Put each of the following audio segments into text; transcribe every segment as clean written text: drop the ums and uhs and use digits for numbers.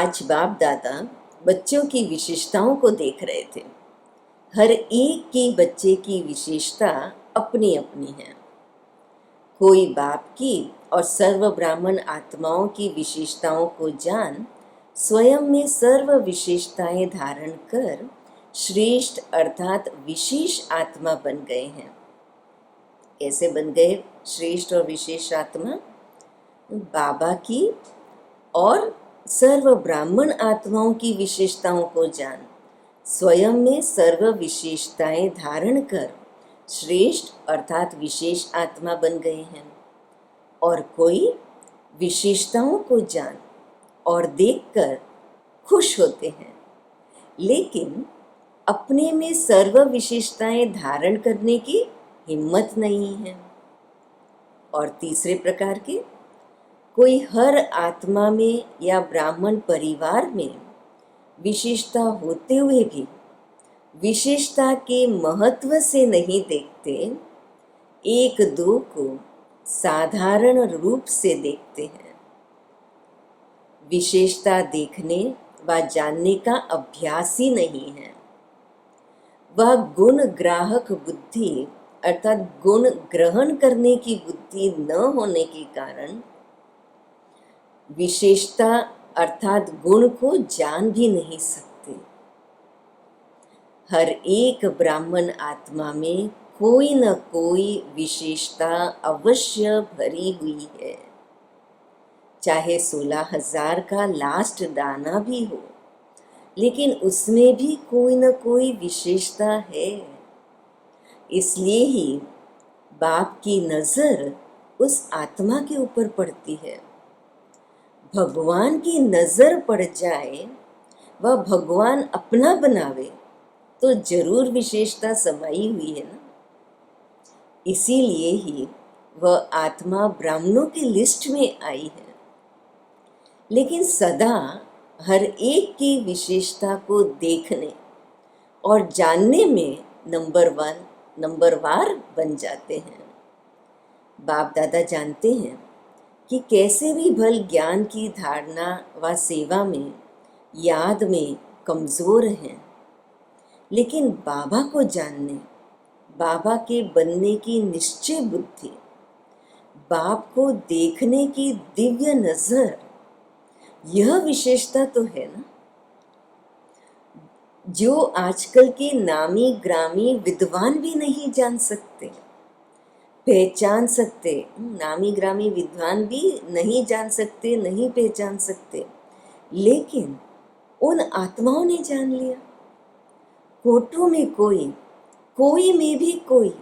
आज बाप दादा बच्चों की विशेषताओं को देख रहे थे। हर एक की बच्चे की विशेषता अपनी अपनी है। कोई बाप की और सर्व ब्राह्मण आत्माओं की विशेषताओं को जान स्वयं में सर्व विशेषताएं धारण कर श्रेष्ठ अर्थात विशेष आत्मा बन गए हैं। कैसे बन गए श्रेष्ठ और विशेष आत्मा? बाबा की और सर्व ब्राह्मण आत्माओं की विशेषताओं को जान स्वयं में सर्व विशेषताएं धारण कर श्रेष्ठ अर्थात विशेष आत्मा बन गए हैं। और कोई विशेषताओं को जान और देखकर खुश होते हैं, लेकिन अपने में सर्व विशेषताएं धारण करने की हिम्मत नहीं है। और तीसरे प्रकार के कोई हर आत्मा में या ब्राह्मण परिवार में विशेषता होते हुए भी विशेषता के महत्व से नहीं देखते, एक दो को साधारण रूप से देखते हैं। विशेषता देखने व जानने का अभ्यास ही नहीं है। वह गुण ग्राहक बुद्धि अर्थात गुण ग्रहण करने की बुद्धि न होने के कारण विशेषता अर्थात गुण को जान भी नहीं सकते। हर एक ब्राह्मण आत्मा में कोई न कोई विशेषता अवश्य भरी हुई है, चाहे 16,000 का लास्ट दाना भी हो, लेकिन उसमें भी कोई न कोई विशेषता है। इसलिए ही बाप की नजर उस आत्मा के ऊपर पड़ती है। भगवान की नजर पड़ जाए, वह भगवान अपना बनावे तो जरूर विशेषता समाई हुई है ना। इसीलिए ही वह आत्मा ब्राह्मणों की लिस्ट में आई है। लेकिन सदा हर एक की विशेषता को देखने और जानने में नंबरवार बन जाते हैं। बाप दादा जानते हैं कि कैसे भी भल ज्ञान की धारणा व सेवा में याद में कमज़ोर हैं, लेकिन बाबा को जानने, बाबा के बनने की निश्चय बुद्धि, बाप को देखने की दिव्य नज़र, यह विशेषता तो है ना, जो आजकल के नामी ग्रामी विद्वान भी नहीं जान सकते, पहचान सकते। नामी ग्रामी विद्वान भी नहीं जान सकते, नहीं पहचान सकते, लेकिन उन आत्माओं ने जान लिया। कोटों में कोई, कोई में भी कोई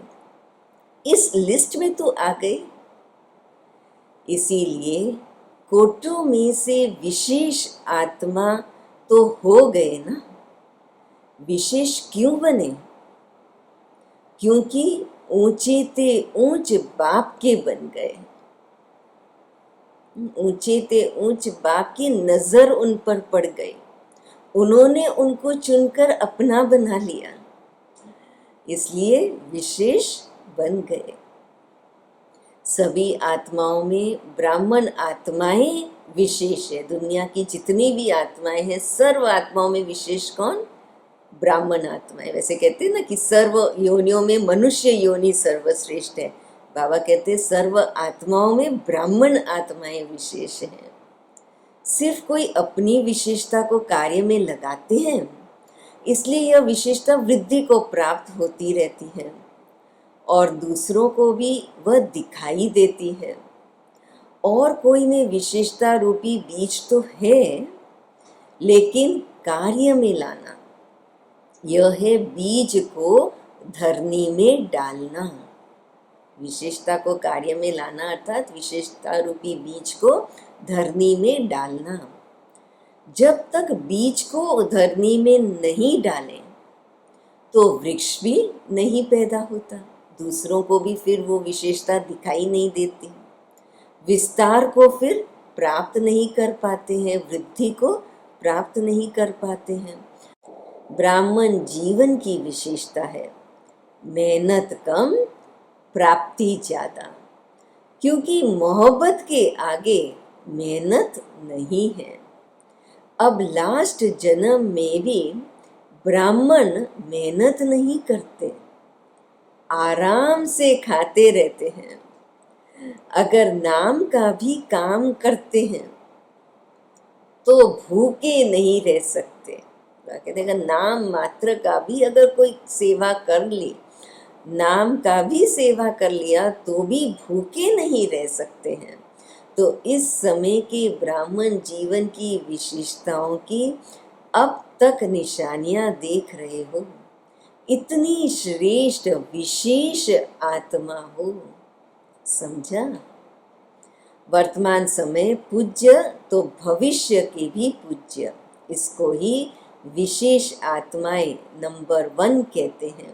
इस लिस्ट में तो आ गए। इसीलिए कोटों में से विशेष आत्मा तो हो गए ना। विशेष क्यों बने? क्योंकि ऊंचे ते ऊंच बाप के बन गए। ऊंचे ते ऊंच बाप की नजर उन पर पड़ गई। उन्होंने उनको चुनकर अपना बना लिया, इसलिए विशेष बन गए। सभी आत्माओं में ब्राह्मण आत्माएं विशेष है। दुनिया की जितनी भी आत्माएं हैं, सर्व आत्माओं में विशेष कौन? ब्राह्मण आत्माएं। वैसे कहते हैं ना कि सर्व योनियों में मनुष्य योनि सर्वश्रेष्ठ है। बाबा कहते हैं सर्व आत्माओं में ब्राह्मण आत्माएं विशेष हैं। सिर्फ कोई अपनी विशेषता को कार्य में लगाते हैं, इसलिए यह विशेषता वृद्धि को प्राप्त होती रहती है और दूसरों को भी वह दिखाई देती है। और कोई में विशेषता रूपी बीज तो है, लेकिन कार्य में लाना, यह है बीज को धरनी में डालना। विशेषता को कार्य में लाना अर्थात विशेषता रूपी बीज को धरनी में डालना। जब तक बीज को धरनी में नहीं डालें तो वृक्ष भी नहीं पैदा होता, दूसरों को भी फिर वो विशेषता दिखाई नहीं देती, विस्तार को फिर प्राप्त नहीं कर पाते हैं, वृद्धि को प्राप्त नहीं कर पाते हैं। ब्राह्मण जीवन की विशेषता है मेहनत कम, प्राप्ति ज़्यादा, क्योंकि मोहब्बत के आगे मेहनत नहीं है। अब लास्ट जन्म में भी ब्राह्मण मेहनत नहीं करते, आराम से खाते रहते हैं। अगर नाम का भी काम करते हैं तो भूखे नहीं रह सकते। कहते हैं नाम मात्र का भी अगर कोई सेवा कर ली, नाम का भी सेवा कर लिया तो भी भूखे नहीं रह सकते हैं। तो इस समय के ब्राह्मण जीवन की विशेषताओं की अब तक निशानियां देख रहे हो। इतनी श्रेष्ठ विशेष आत्मा हो, समझा? वर्तमान समय पूज्य तो भविष्य के भी पूज्य, इसको ही विशेष आत्माएं नंबर 1 कहते हैं।